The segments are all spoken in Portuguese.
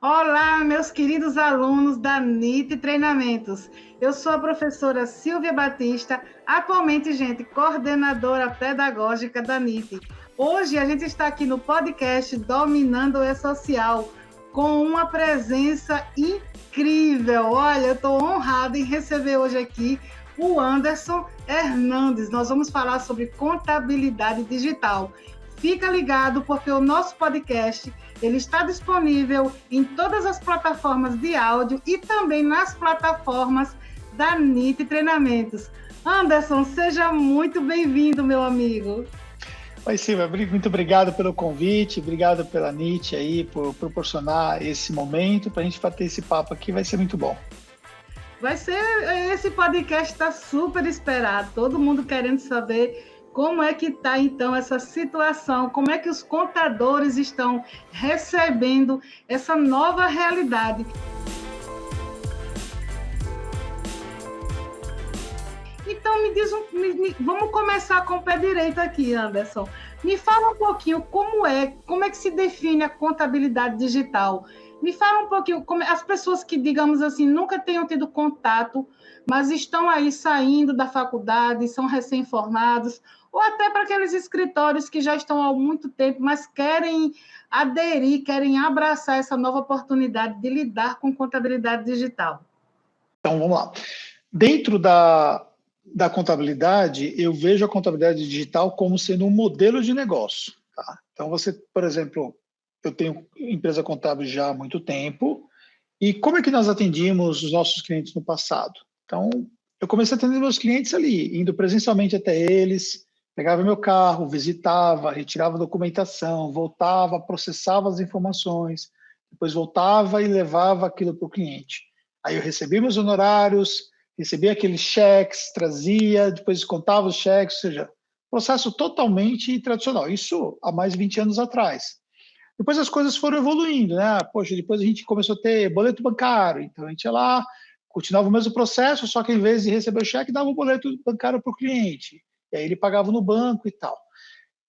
Olá, meus queridos alunos da NIT Treinamentos. Eu sou a professora Silvia Batista, atualmente, gente, coordenadora pedagógica da NIT. Hoje a gente está aqui no podcast Dominando o E-Social, com uma presença incrível. Olha, eu estou honrada em receber hoje aqui o Anderson Hernandes. Nós vamos falar sobre contabilidade digital. Fica ligado, porque o nosso podcast ele está disponível em todas as plataformas de áudio e também nas plataformas da NIT Treinamentos. Anderson, seja muito bem-vindo, meu amigo. Oi, Silvia, muito obrigado pelo convite, obrigado pela NIT aí, por proporcionar esse momento para a gente bater esse papo aqui, vai ser muito bom. Esse podcast está super esperado, todo mundo querendo saber como é que está, então, essa situação, como é que os contadores estão recebendo essa nova realidade. Então, vamos começar com o pé direito aqui, Anderson. Me fala um pouquinho como é que se define a contabilidade digital. Me fala um pouquinho, as pessoas que, digamos assim, nunca tenham tido contato, mas estão aí saindo da faculdade, são recém-formados, ou até para aqueles escritórios que já estão há muito tempo, mas querem aderir, querem abraçar essa nova oportunidade de lidar com contabilidade digital. Então, vamos lá. Dentro da contabilidade, eu vejo a contabilidade digital como sendo um modelo de negócio. Tá? Então, você, por exemplo, eu tenho empresa contábil já há muito tempo, e como é que nós atendíamos os nossos clientes no passado? Então, eu comecei a atender meus clientes ali, indo presencialmente até eles, pegava meu carro, visitava, retirava documentação, voltava, processava as informações, depois voltava e levava aquilo para o cliente. Aí eu recebia meus honorários, recebia aqueles cheques, trazia, depois descontava os cheques, ou seja, processo totalmente tradicional. Isso há mais de 20 anos atrás. Depois as coisas foram evoluindo, né? Poxa, depois a gente começou a ter boleto bancário, então a gente ia lá, continuava o mesmo processo, só que em vez de receber o cheque, dava o boleto bancário para o cliente. E aí ele pagava no banco e tal.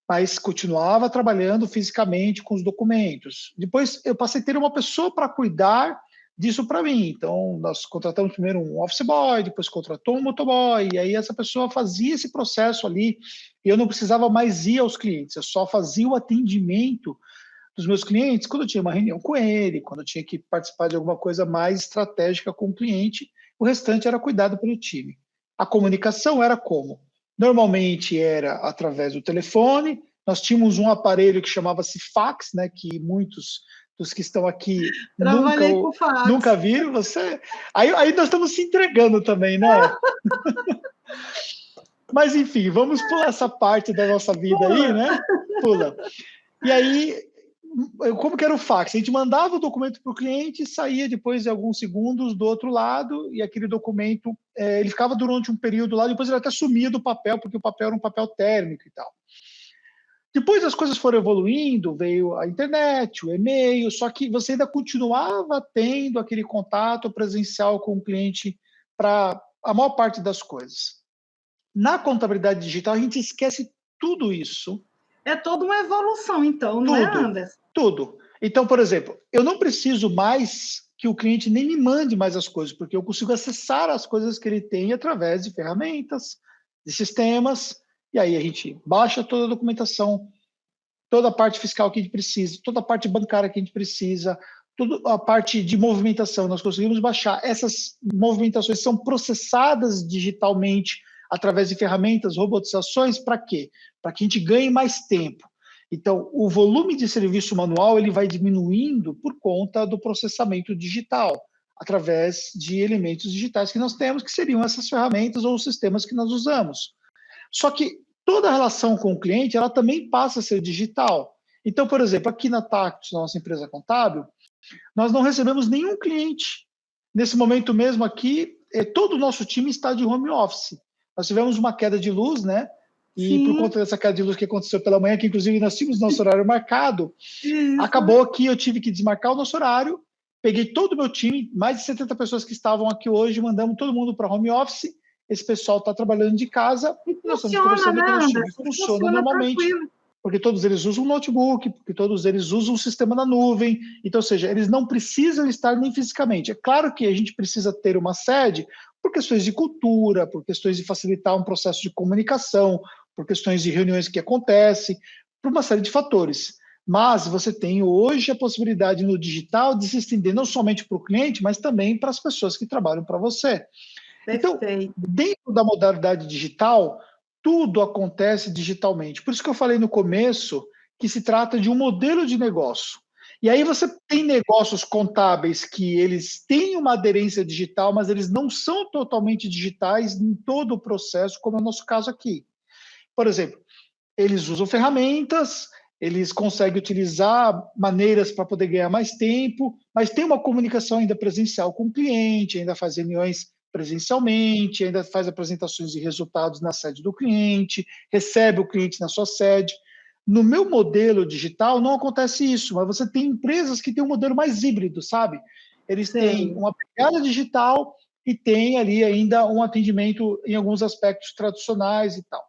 Mas continuava trabalhando fisicamente com os documentos. Depois eu passei a ter uma pessoa para cuidar disso para mim. Então, nós contratamos primeiro um office boy, depois contratou um motoboy, e aí essa pessoa fazia esse processo ali, e eu não precisava mais ir aos clientes, eu só fazia o atendimento dos meus clientes quando eu tinha uma reunião com ele, quando eu tinha que participar de alguma coisa mais estratégica com o cliente, o restante era cuidado pelo time. A comunicação era como? Normalmente era através do telefone, nós tínhamos um aparelho que chamava-se fax, né, que muitos dos que estão aqui nunca viram. Você... Aí nós estamos se entregando também, né? Mas, enfim, vamos pular essa parte da nossa vida aí, né? Pula. E aí, como que era o fax? A gente mandava o documento para o cliente e saía depois de alguns segundos do outro lado, e aquele documento, ele ficava durante um período lá, depois ele até sumia do papel, porque o papel era um papel térmico e tal. Depois as coisas foram evoluindo, veio a internet, o e-mail, só que você ainda continuava tendo aquele contato presencial com o cliente para a maior parte das coisas. Na contabilidade digital, a gente esquece tudo isso. É toda uma evolução, então, não é, Anderson? Tudo. Então, por exemplo, eu não preciso mais que o cliente nem me mande mais as coisas, porque eu consigo acessar as coisas que ele tem através de ferramentas, de sistemas, e aí a gente baixa toda a documentação, toda a parte fiscal que a gente precisa, toda a parte bancária que a gente precisa, toda a parte de movimentação, nós conseguimos baixar. Essas movimentações são processadas digitalmente através de ferramentas, robotizações, para quê? Para que a gente ganhe mais tempo. Então, o volume de serviço manual ele vai diminuindo por conta do processamento digital, através de elementos digitais que nós temos, que seriam essas ferramentas ou os sistemas que nós usamos. Só que toda a relação com o cliente, ela também passa a ser digital. Então, por exemplo, aqui na Tactus, nossa empresa contábil, nós não recebemos nenhum cliente. Nesse momento mesmo aqui, todo o nosso time está de home office. Nós tivemos uma queda de luz, né? E por conta dessa queda de luz que aconteceu pela manhã, que inclusive nós tínhamos nosso horário marcado, acabou que eu tive que desmarcar o nosso horário, peguei todo o meu time, mais de 70 pessoas que estavam aqui hoje, mandamos todo mundo para home office, esse pessoal está trabalhando de casa, e nós estamos conversando, né, Anderson? Funciona normalmente. Tranquilo. porque todos eles usam um notebook, porque todos eles usam um sistema na nuvem, então, ou seja, eles não precisam estar nem fisicamente. É claro que a gente precisa ter uma sede por questões de cultura, por questões de facilitar um processo de comunicação, por questões de reuniões que acontecem, por uma série de fatores. Mas você tem hoje a possibilidade no digital de se estender não somente para o cliente, mas também para as pessoas que trabalham para você. Então, Perfeito. dentro da modalidade digital, tudo acontece digitalmente. Por isso que eu falei no começo que se trata de um modelo de negócio. E aí você tem negócios contábeis que eles têm uma aderência digital, mas eles não são totalmente digitais em todo o processo, como é o nosso caso aqui. Por exemplo, eles usam ferramentas, eles conseguem utilizar maneiras para poder ganhar mais tempo, mas tem uma comunicação ainda presencial com o cliente, ainda faz reuniões presencialmente, ainda faz apresentações de resultados na sede do cliente, recebe o cliente na sua sede. No meu modelo digital não acontece isso, mas você tem empresas que têm um modelo mais híbrido, sabe? Eles têm Sei. uma pegada digital e tem ali ainda um atendimento em alguns aspectos tradicionais e tal.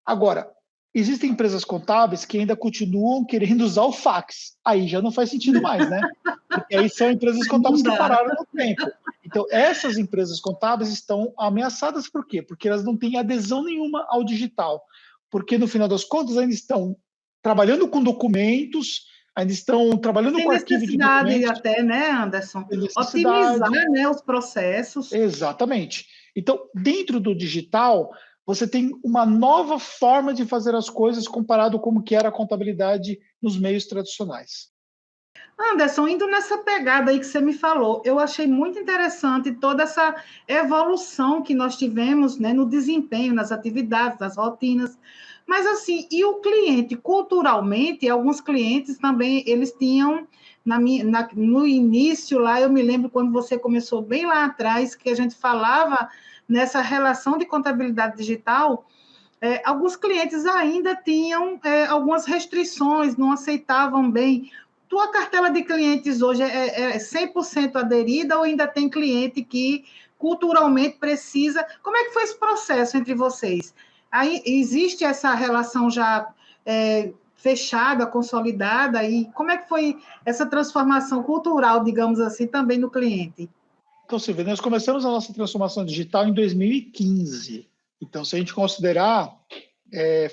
Agora, existem empresas contábeis que ainda continuam querendo usar o fax. Aí já não faz sentido mais, né? Porque aí são empresas Não contábeis que dá. pararam no tempo. Então, essas empresas contábeis estão ameaçadas por quê? Porque elas não têm adesão nenhuma ao digital. Porque, no final das contas, ainda estão trabalhando com documentos, ainda estão trabalhando Tem com arquivo de necessidade documentos, até, né, Anderson? sem Otimizar, necessidade. né, os processos. Exatamente. Então, dentro do digital, você tem uma nova forma de fazer as coisas comparado com como que era a contabilidade nos meios tradicionais. Anderson, indo nessa pegada aí que você me falou, eu achei muito interessante toda essa evolução que nós tivemos, né, no desempenho, nas atividades, nas rotinas. Mas assim, e o cliente, culturalmente, alguns clientes também, eles tinham, no início lá, eu me lembro quando você começou bem lá atrás, que a gente falava nessa relação de contabilidade digital, alguns clientes ainda tinham algumas restrições, não aceitavam bem. Tua cartela de clientes hoje é 100% aderida ou ainda tem cliente que culturalmente precisa? Como é que foi esse processo entre vocês? Aí, existe essa relação já fechada, consolidada? E como é que foi essa transformação cultural, digamos assim, também no cliente? Então, Silvia, nós começamos a nossa transformação digital em 2015. Então, se a gente considerar,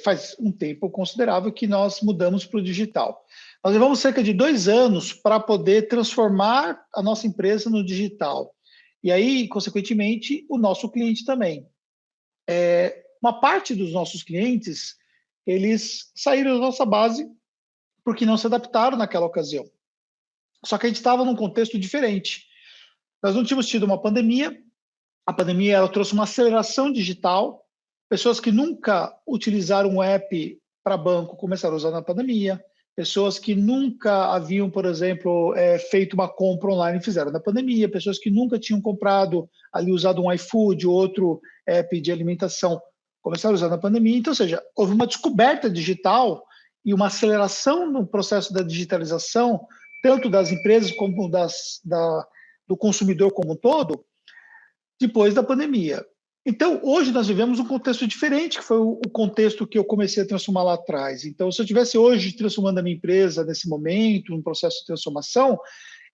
faz um tempo considerável que nós mudamos para o digital. Nós levamos cerca de 2 anos para poder transformar a nossa empresa no digital. E aí, consequentemente, o nosso cliente também. Uma parte dos nossos clientes, eles saíram da nossa base porque não se adaptaram naquela ocasião. Só que a gente estava num contexto diferente. Nós não tínhamos tido uma pandemia, a pandemia ela trouxe uma aceleração digital, pessoas que nunca utilizaram um app para banco começaram a usar na pandemia, pessoas que nunca haviam, por exemplo, feito uma compra online fizeram na pandemia, pessoas que nunca tinham comprado, ali usado um iFood, outro app de alimentação, começaram a usar na pandemia. Então, ou seja, houve uma descoberta digital e uma aceleração no processo da digitalização, tanto das empresas como do consumidor como um todo, depois da pandemia. Então, hoje nós vivemos um contexto diferente, que foi o contexto que eu comecei a transformar lá atrás. Então, se eu estivesse hoje transformando a minha empresa nesse momento, um processo de transformação,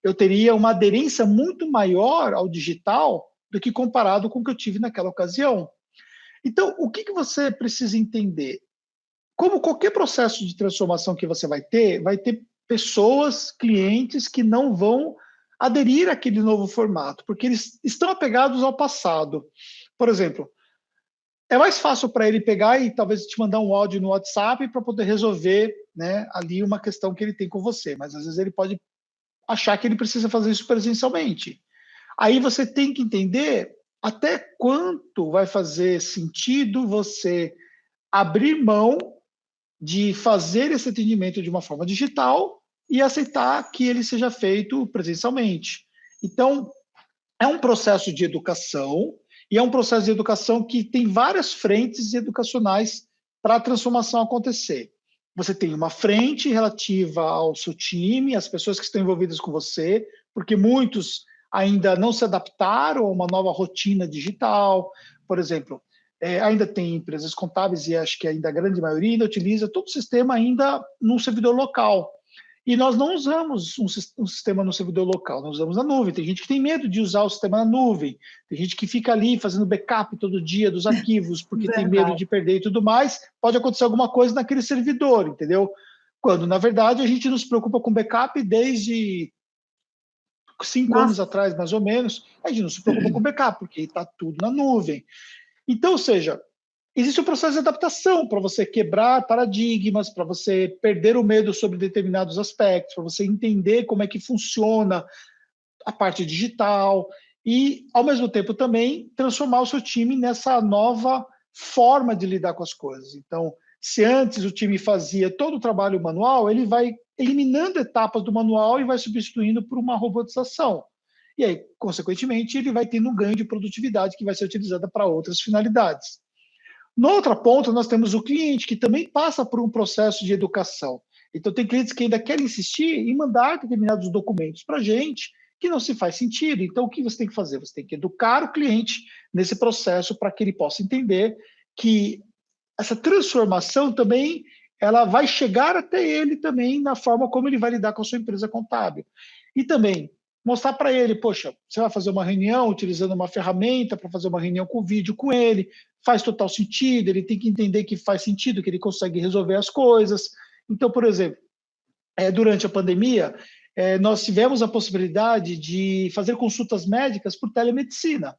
eu teria uma aderência muito maior ao digital do que comparado com o que eu tive naquela ocasião. Então, o que você precisa entender? Como qualquer processo de transformação que você vai ter pessoas, clientes que não vão aderir àquele novo formato, porque eles estão apegados ao passado. Por exemplo, é mais fácil para ele pegar e talvez te mandar um áudio no WhatsApp para poder resolver, né, ali uma questão que ele tem com você, mas às vezes ele pode achar que ele precisa fazer isso presencialmente. Aí você tem que entender até quanto vai fazer sentido você abrir mão de fazer esse atendimento de uma forma digital e aceitar que ele seja feito presencialmente. Então, é um processo de educação, e é um processo de educação que tem várias frentes educacionais para a transformação acontecer. Você tem uma frente relativa ao seu time, às pessoas que estão envolvidas com você, porque muitos ainda não se adaptaram a uma nova rotina digital. Por exemplo, ainda tem empresas contábeis, e acho que ainda a grande maioria ainda utiliza todo o sistema ainda num servidor local. E nós não usamos um sistema no servidor local, nós usamos na nuvem. Tem gente que tem medo de usar o sistema na nuvem, tem gente que fica ali fazendo backup todo dia dos arquivos, porque tem medo de perder e tudo mais. Pode acontecer alguma coisa naquele servidor, entendeu? Quando, na verdade, a gente não se preocupa com backup desde 5 anos atrás, mais ou menos, a gente não se preocupa com backup, porque está tudo na nuvem. Então, ou seja, existe um processo de adaptação para você quebrar paradigmas, para você perder o medo sobre determinados aspectos, para você entender como é que funciona a parte digital e, ao mesmo tempo, também transformar o seu time nessa nova forma de lidar com as coisas. Então, se antes o time fazia todo o trabalho manual, ele vai eliminando etapas do manual e vai substituindo por uma robotização. E aí, consequentemente, ele vai tendo um ganho de produtividade que vai ser utilizada para outras finalidades. No outro ponto, nós temos o cliente, que também passa por um processo de educação. Então, tem clientes que ainda querem insistir em mandar determinados documentos para a gente, que não se faz sentido. Então, o que você tem que fazer? Você tem que educar o cliente nesse processo para que ele possa entender que essa transformação também ela vai chegar até ele também na forma como ele vai lidar com a sua empresa contábil. E também mostrar para ele, poxa, você vai fazer uma reunião utilizando uma ferramenta para fazer uma reunião com vídeo com ele, faz total sentido, ele tem que entender que faz sentido, que ele consegue resolver as coisas. Então, por exemplo, durante a pandemia, nós tivemos a possibilidade de fazer consultas médicas por telemedicina.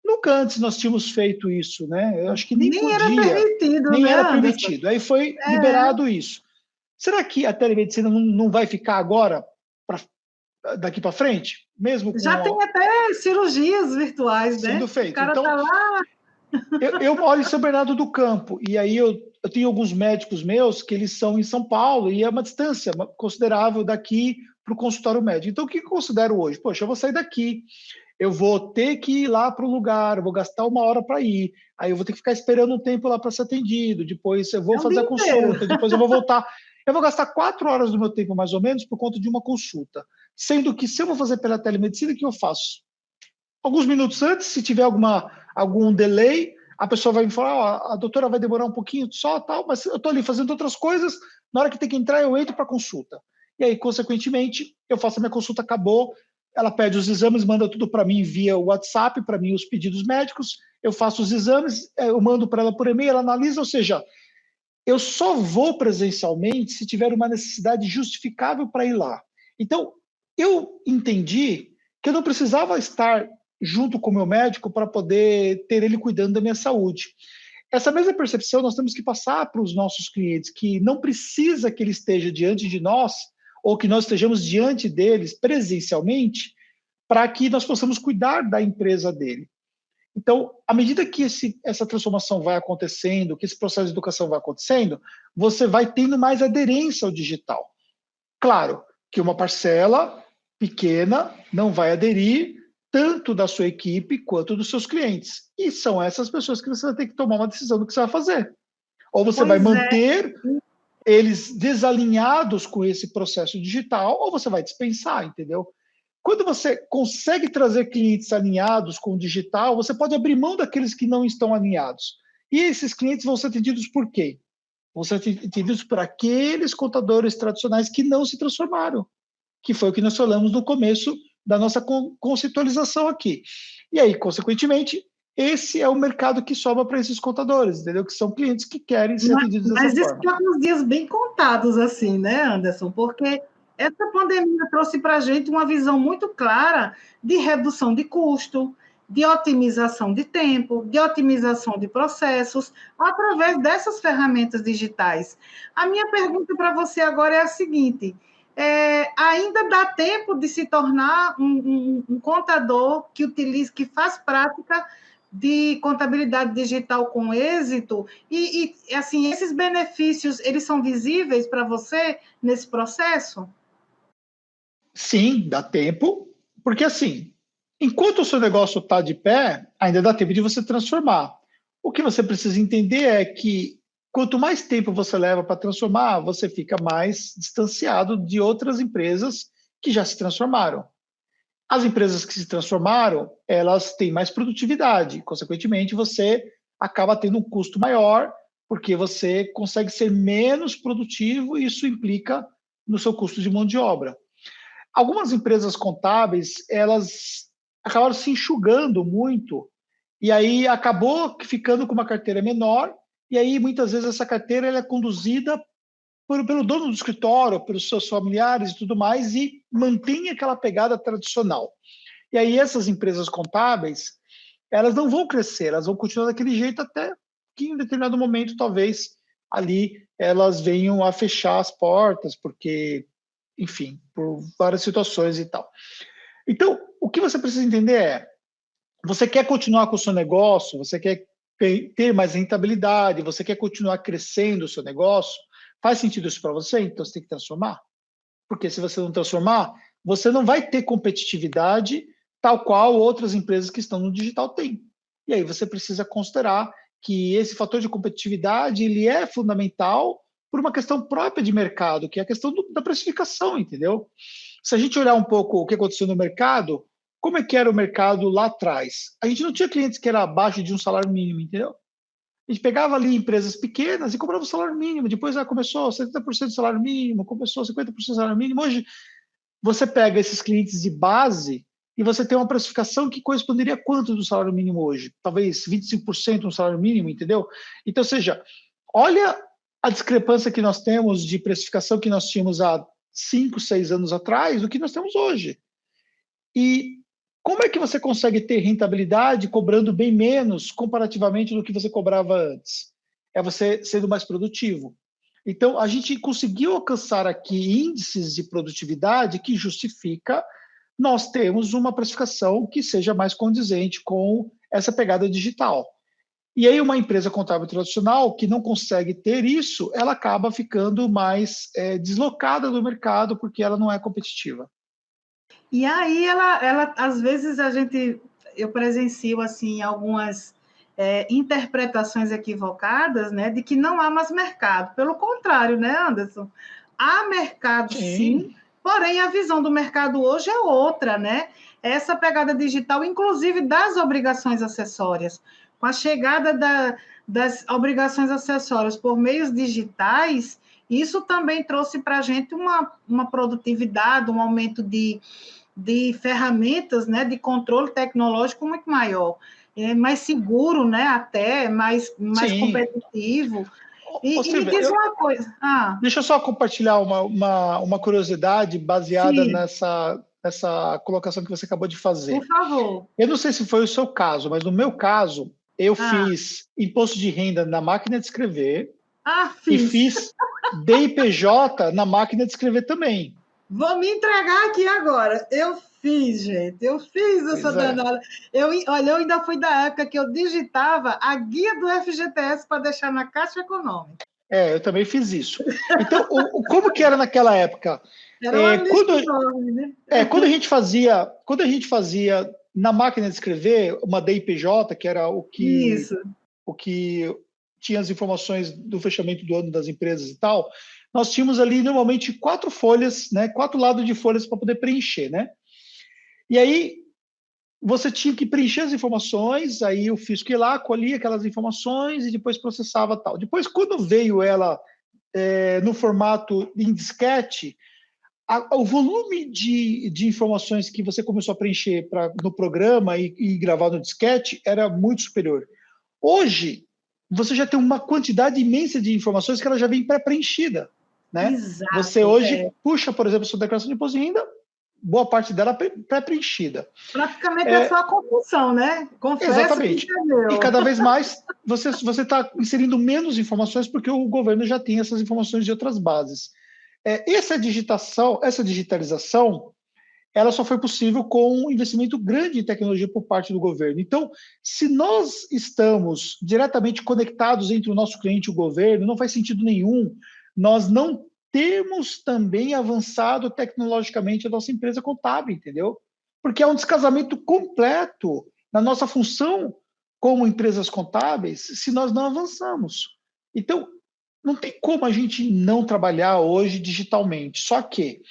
Nunca antes nós tínhamos feito isso, né? Eu acho que nem podia, era permitido, nem né, era Anderson? permitido. Aí foi liberado isso. Será que a telemedicina não vai ficar agora, daqui para frente? Mesmo com já tem até cirurgias virtuais, sendo né? feito. O cara Então, tá lá. eu moro em São Bernardo do Campo, e aí eu tenho alguns médicos meus que eles são em São Paulo, e é uma distância considerável daqui para o consultório médico. Então, o que eu considero hoje? Poxa, eu vou sair daqui, eu vou ter que ir lá para o lugar, eu vou gastar 1 hora para ir, aí eu vou ter que ficar esperando um tempo lá para ser atendido, depois eu vou fazer a consulta, depois eu vou voltar. Eu vou gastar 4 horas do meu tempo, mais ou menos, por conta de uma consulta. Sendo que, se eu vou fazer pela telemedicina, o que eu faço? Alguns minutos antes, se tiver algum delay, a pessoa vai me falar, a doutora vai demorar um pouquinho só, tal, mas eu estou ali fazendo outras coisas, na hora que tem que entrar, eu entro para a consulta. E aí, consequentemente, eu faço a minha consulta, acabou, ela pede os exames, manda tudo para mim via WhatsApp, para mim os pedidos médicos, eu faço os exames, eu mando para ela por e-mail, ela analisa, ou seja, eu só vou presencialmente se tiver uma necessidade justificável para ir lá. Então, eu entendi que eu não precisava estar junto com o meu médico para poder ter ele cuidando da minha saúde. Essa mesma percepção nós temos que passar para os nossos clientes, que não precisa que ele esteja diante de nós, ou que nós estejamos diante deles presencialmente, para que nós possamos cuidar da empresa dele. Então, à medida que essa transformação vai acontecendo, que esse processo de educação vai acontecendo, você vai tendo mais aderência ao digital. Claro que uma parcela pequena não vai aderir, tanto da sua equipe quanto dos seus clientes. E são essas pessoas que você vai ter que tomar uma decisão do que você vai fazer. Ou você vai manter eles desalinhados com esse processo digital, ou você vai dispensar, entendeu? Quando você consegue trazer clientes alinhados com o digital, você pode abrir mão daqueles que não estão alinhados. E esses clientes vão ser atendidos por quê? Vão ser atendidos por aqueles contadores tradicionais que não se transformaram, que foi o que nós falamos no começo da nossa conceitualização aqui. E aí, consequentemente, esse é o mercado que sobra para esses contadores, entendeu? Que são clientes que querem ser atendidos dessa forma. Mas isso está nos dias bem contados, assim, né, Anderson? Porque essa pandemia trouxe para a gente uma visão muito clara de redução de custo, de otimização de tempo, de otimização de processos, através dessas ferramentas digitais. A minha pergunta para você agora é a seguinte: ainda dá tempo de se tornar um contador que utilize, que faz prática de contabilidade digital com êxito? E assim, esses benefícios, eles são visíveis para você nesse processo? Sim, dá tempo, porque assim, enquanto o seu negócio está de pé, ainda dá tempo de você transformar. O que você precisa entender é que quanto mais tempo você leva para transformar, você fica mais distanciado de outras empresas que já se transformaram. As empresas que se transformaram, elas têm mais produtividade, consequentemente, você acaba tendo um custo maior, porque você consegue ser menos produtivo e isso implica no seu custo de mão de obra. Algumas empresas contábeis, elas acabaram se enxugando muito, e aí acabou ficando com uma carteira menor, e aí muitas vezes essa carteira ela é conduzida pelo dono do escritório, pelos seus familiares e tudo mais, e mantém aquela pegada tradicional. E aí essas empresas contábeis, elas não vão crescer, elas vão continuar daquele jeito até que em determinado momento, talvez, ali elas venham a fechar as portas, porque, enfim, por várias situações e tal. Então, o que você precisa entender é, você quer continuar com o seu negócio, você quer ter mais rentabilidade, você quer continuar crescendo o seu negócio, faz sentido isso para você? Então você tem que transformar. Porque se você não transformar, você não vai ter competitividade tal qual outras empresas que estão no digital têm. E aí você precisa considerar que esse fator de competitividade ele é fundamental por uma questão própria de mercado, que é a questão da precificação, entendeu? Se a gente olhar um pouco o que aconteceu no mercado, como é que era o mercado lá atrás? A gente não tinha clientes que era abaixo de um salário mínimo, entendeu? A gente pegava ali empresas pequenas e cobrava o salário mínimo. Depois começou 70% do salário mínimo, começou 50% do salário mínimo. Hoje, você pega esses clientes de base e você tem uma precificação que corresponderia a quanto do salário mínimo hoje? Talvez 25% do salário mínimo, entendeu? Então, ou seja, olha a discrepância que nós temos de precificação que nós tínhamos há 5, 6 anos atrás do que nós temos hoje. E como é que você consegue ter rentabilidade cobrando bem menos comparativamente do que você cobrava antes? É você sendo mais produtivo. Então, a gente conseguiu alcançar aqui índices de produtividade que justifica nós termos uma precificação que seja mais condizente com essa pegada digital. E aí, uma empresa contábil tradicional que não consegue ter isso, ela acaba ficando mais deslocada do mercado porque ela não é competitiva. E aí às vezes eu presencio assim algumas interpretações equivocadas, né, de que não há mais mercado. Pelo contrário, né, Anderson? Há mercado, sim, Sim, porém a visão do mercado hoje é outra, né? Essa pegada digital, inclusive das obrigações acessórias, com a chegada das obrigações acessórias por meios digitais, isso também trouxe para a gente uma produtividade, um aumento de ferramentas, né, de controle tecnológico muito maior, mais seguro, né, até mais sim. competitivo. Ô, E me Silvia, diz uma coisa. deixa eu só compartilhar uma curiosidade baseada Sim, nessa colocação que você acabou de fazer. por favor. Eu não sei se foi o seu caso, mas no meu caso, eu Ah, fiz imposto de renda na máquina de escrever e fiz. fiz DIPJ na máquina de escrever também. Vou me entregar aqui agora. Eu fiz, gente. Eu fiz essa Pois é. danada. Olha, eu ainda fui da época que eu digitava a guia do FGTS para deixar na Caixa Econômica. Eu também fiz isso. Então, como que era naquela época? Era uma É, lista quando, enorme, né? quando a gente fazia na máquina de escrever uma DIPJ, que era Isso. o que tinha as informações do fechamento do ano das empresas e tal, nós tínhamos ali normalmente 4 folhas, né, 4 lados de folhas para poder preencher, né? E aí você tinha que preencher as informações, aí o fisco ia lá, colhia aquelas informações e depois processava tal. Depois, quando veio ela no formato em disquete, o volume de informações que você começou a preencher no programa e gravar no disquete era muito superior. Hoje, você já tem uma quantidade imensa de informações que ela já vem pré-preenchida, né? Você Exato. hoje puxa, por exemplo, sua declaração de imposto de renda, boa parte dela pré-preenchida. Praticamente é só a compulsão, né? Confesso que Exatamente. E entendeu. cada vez mais você está inserindo menos informações porque o governo já tem essas informações de outras bases. Essa digitalização, ela só foi possível com um investimento grande em tecnologia por parte do governo. Então, se nós estamos diretamente conectados entre o nosso cliente e o governo, não faz sentido nenhum nós não temos também avançado tecnologicamente a nossa empresa contábil, entendeu? Porque é um descasamento completo na nossa função como empresas contábeis se nós não avançamos. Então, não tem como a gente não trabalhar hoje digitalmente. Só que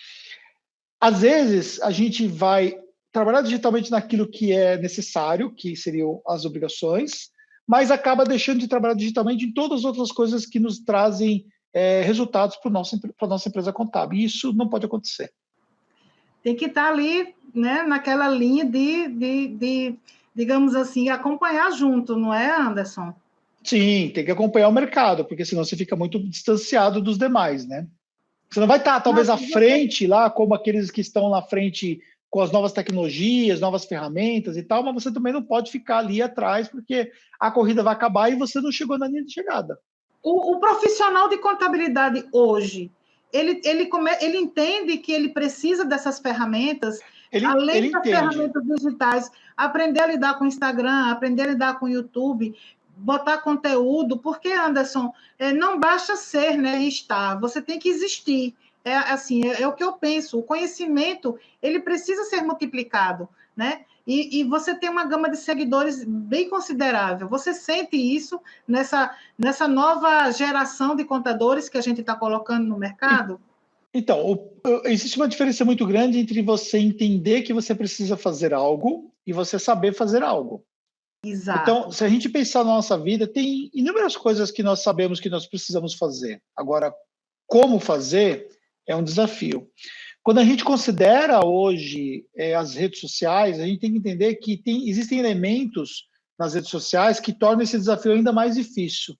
às vezes, a gente vai trabalhar digitalmente naquilo que é necessário, que seriam as obrigações, mas acaba deixando de trabalhar digitalmente em todas as outras coisas que nos trazem resultados para a nossa empresa contábil. E isso não pode acontecer. Tem que estar ali, né, naquela linha digamos assim, acompanhar junto, não é, Anderson? Sim, tem que acompanhar o mercado, porque senão você fica muito distanciado dos demais, né? Você não vai estar, talvez, à frente lá, como aqueles que estão na frente com as novas tecnologias, novas ferramentas e tal, mas você também não pode ficar ali atrás, porque a corrida vai acabar e você não chegou na linha de chegada. O profissional de contabilidade hoje, ele entende que ele precisa dessas ferramentas, além das ferramentas digitais, aprender a lidar com o Instagram, aprender a lidar com o YouTube, botar conteúdo, porque, Anderson, não basta ser, né, e estar, você tem que existir. É o que eu penso, o conhecimento, ele precisa ser multiplicado, né? E você tem uma gama de seguidores bem considerável. Você sente isso nessa nova geração de contadores que a gente está colocando no mercado? Então, existe uma diferença muito grande entre você entender que você precisa fazer algo e você saber fazer algo. Exato. Então, se a gente pensar na nossa vida, tem inúmeras coisas que nós sabemos que nós precisamos fazer. Agora, como fazer é um desafio. Quando a gente considera hoje as redes sociais, a gente tem que entender que existem elementos nas redes sociais que tornam esse desafio ainda mais difícil,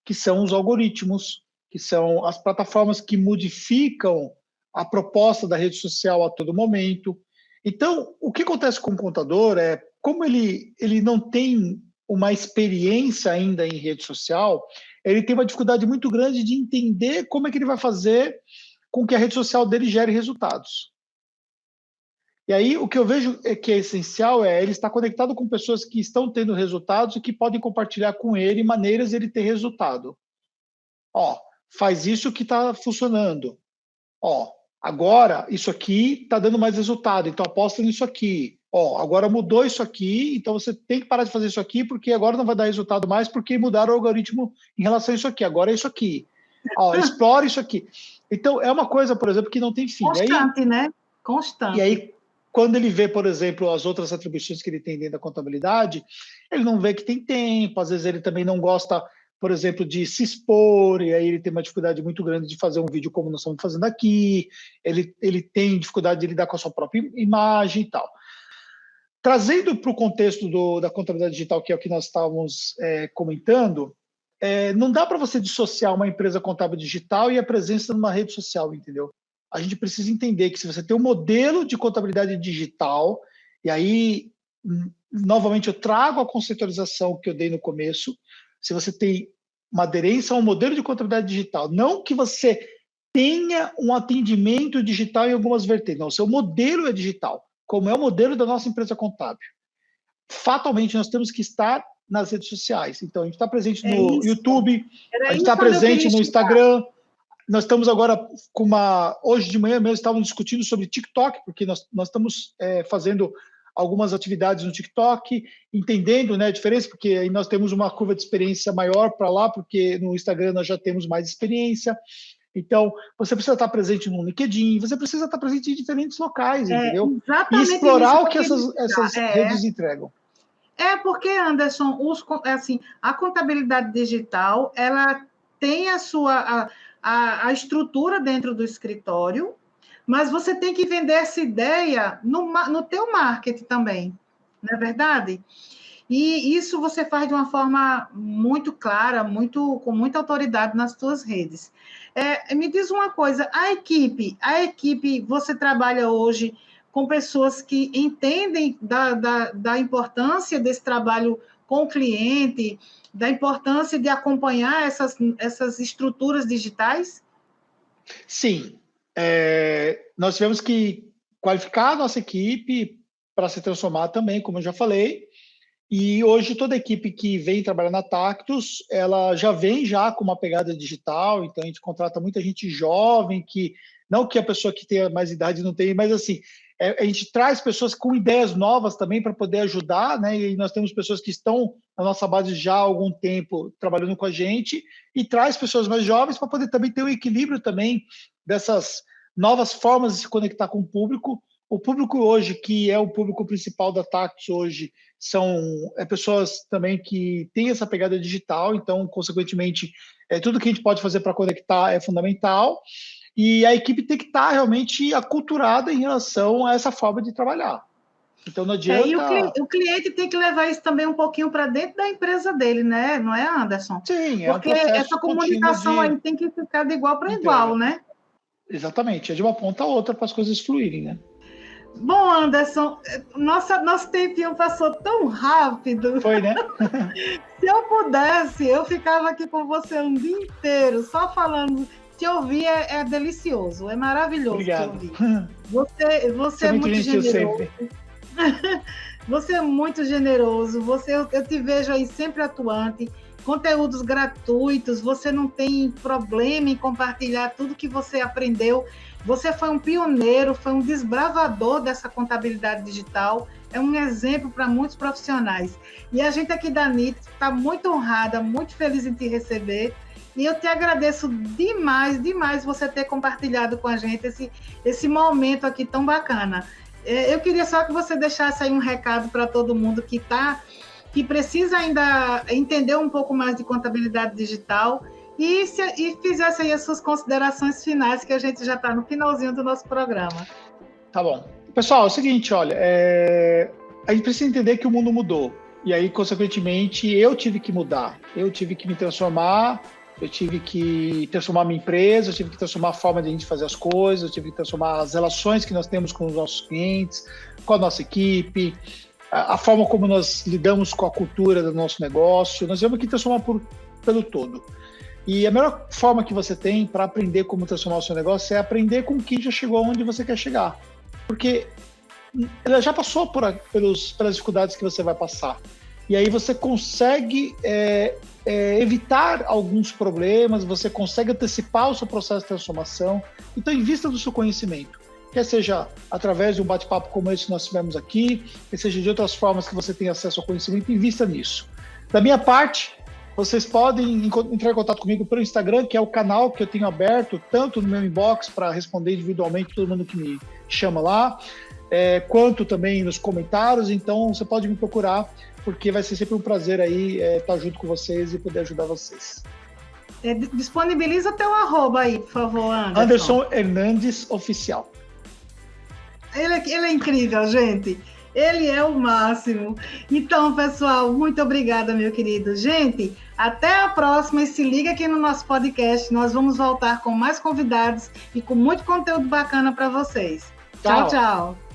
que são os algoritmos, que são as plataformas que modificam a proposta da rede social a todo momento. Então, o que acontece com o contador é, como ele não tem uma experiência ainda em rede social, ele tem uma dificuldade muito grande de entender como é que ele vai fazer com que a rede social dele gere resultados. E aí, o que eu vejo que é essencial é ele estar conectado com pessoas que estão tendo resultados e que podem compartilhar com ele maneiras de ele ter resultado. Ó, faz isso que está funcionando. Ó, agora isso aqui está dando mais resultado, então aposta nisso aqui. Ó, agora mudou isso aqui, então você tem que parar de fazer isso aqui, porque agora não vai dar resultado mais, porque mudaram o algoritmo em relação a isso aqui. Agora é isso aqui. Ó, explore isso aqui. Então, é uma coisa, por exemplo, que não tem fim. Constante, né? Constante. E aí, quando ele vê, por exemplo, as outras atribuições que ele tem dentro da contabilidade, ele não vê que tem tempo, às vezes ele também não gosta, por exemplo, de se expor, e aí ele tem uma dificuldade muito grande de fazer um vídeo como nós estamos fazendo aqui, ele tem dificuldade de lidar com a sua própria imagem e tal. Trazendo para o contexto da contabilidade digital, que é o que nós estávamos comentando, não dá para você dissociar uma empresa contábil digital e a presença numa rede social, entendeu? A gente precisa entender que se você tem um modelo de contabilidade digital, e aí, novamente, eu trago a conceitualização que eu dei no começo, se você tem uma aderência a um modelo de contabilidade digital, não que você tenha um atendimento digital em algumas vertentes, não, o seu modelo é digital, como é o modelo da nossa empresa contábil. Fatalmente, nós temos que estar nas redes sociais. Então, a gente está presente no YouTube, a gente está presente no Instagram. Nós estamos agora com hoje de manhã mesmo estávamos discutindo sobre TikTok, porque nós estamos fazendo algumas atividades no TikTok, entendendo, né, a diferença, porque aí nós temos uma curva de experiência maior para lá, porque no Instagram nós já temos mais experiência. Então, você precisa estar presente no LinkedIn, você precisa estar presente em diferentes locais, entendeu? E explorar o que essas redes entregam. Porque, Anderson, assim, a contabilidade digital, ela tem a estrutura dentro do escritório, mas você tem que vender essa ideia no teu marketing também, não é verdade? E isso você faz de uma forma muito clara, com muita autoridade nas suas redes. Me diz uma coisa, a equipe, você trabalha hoje com pessoas que entendem da importância desse trabalho com o cliente, da importância de acompanhar essas estruturas digitais? Sim. Nós tivemos que qualificar a nossa equipe para se transformar também, como eu já falei. E hoje toda a equipe que vem trabalhar na Tactus, ela já vem já com uma pegada digital, então a gente contrata muita gente jovem, que não que a pessoa que tenha mais idade não tenha, mas assim, a gente traz pessoas com ideias novas também para poder ajudar, né? E nós temos pessoas que estão na nossa base já há algum tempo trabalhando com a gente e traz pessoas mais jovens para poder também ter um equilíbrio também dessas novas formas de se conectar com o público, O público hoje, que é o público principal da Tactus hoje, são pessoas também que têm essa pegada digital, então, consequentemente, tudo que a gente pode fazer para conectar é fundamental, e a equipe tem que estar realmente aculturada em relação a essa forma de trabalhar. Então, não adianta... E o cliente tem que levar isso também um pouquinho para dentro da empresa dele, né? Não é, Anderson? Sim, é um Porque processo essa comunicação aí tem que ficar de igual para igual, né? Exatamente, é de uma ponta a outra para as coisas fluírem, né? Bom, Anderson, nosso tempinho passou tão rápido. Foi, né? Se eu pudesse, eu ficava aqui com você um dia inteiro, só falando. Te ouvir é delicioso, é maravilhoso. Obrigado. Te ouvir. Você é muito generoso. Você é muito generoso. Eu te vejo aí sempre atuante. Conteúdos gratuitos, você não tem problema em compartilhar tudo que você aprendeu. Você foi um pioneiro, foi um desbravador dessa contabilidade digital, é um exemplo para muitos profissionais. E a gente aqui da NIT está muito honrada, muito feliz em te receber, e eu te agradeço demais você ter compartilhado com a gente esse momento aqui tão bacana. Eu queria só que você deixasse aí um recado para todo mundo que precisa ainda entender um pouco mais de contabilidade digital e fizesse aí as suas considerações finais, que a gente já está no finalzinho do nosso programa. Tá bom. Pessoal, é o seguinte, olha, a gente precisa entender que o mundo mudou. E aí, consequentemente, eu tive que mudar. Eu tive que me transformar, eu tive que transformar minha empresa, eu tive que transformar a forma de a gente fazer as coisas, eu tive que transformar as relações que nós temos com os nossos clientes, com a nossa equipe, a forma como nós lidamos com a cultura do nosso negócio. Nós temos que transformar pelo todo. E a melhor forma que você tem para aprender como transformar o seu negócio é aprender com quem já chegou onde você quer chegar. Porque ela já passou pelas dificuldades que você vai passar. E aí você consegue evitar alguns problemas, você consegue antecipar o seu processo de transformação. Então, invista no seu conhecimento. Quer seja através de um bate-papo como esse que nós tivemos aqui, quer seja de outras formas que você tem acesso ao conhecimento, invista nisso. Da minha parte, vocês podem entrar em contato comigo pelo Instagram, que é o canal que eu tenho aberto, tanto no meu inbox, para responder individualmente todo mundo que me chama lá, quanto também nos comentários. Então, você pode me procurar, porque vai ser sempre um prazer aí estar junto com vocês e poder ajudar vocês. Disponibiliza teu @ aí, por favor, Anderson. Anderson Hernandes Oficial. Ele é incrível, gente. Ele é o máximo. Então, pessoal, muito obrigada, meu querido. Gente, até a próxima e se liga aqui no nosso podcast. Nós vamos voltar com mais convidados e com muito conteúdo bacana para vocês. Tchau, tchau.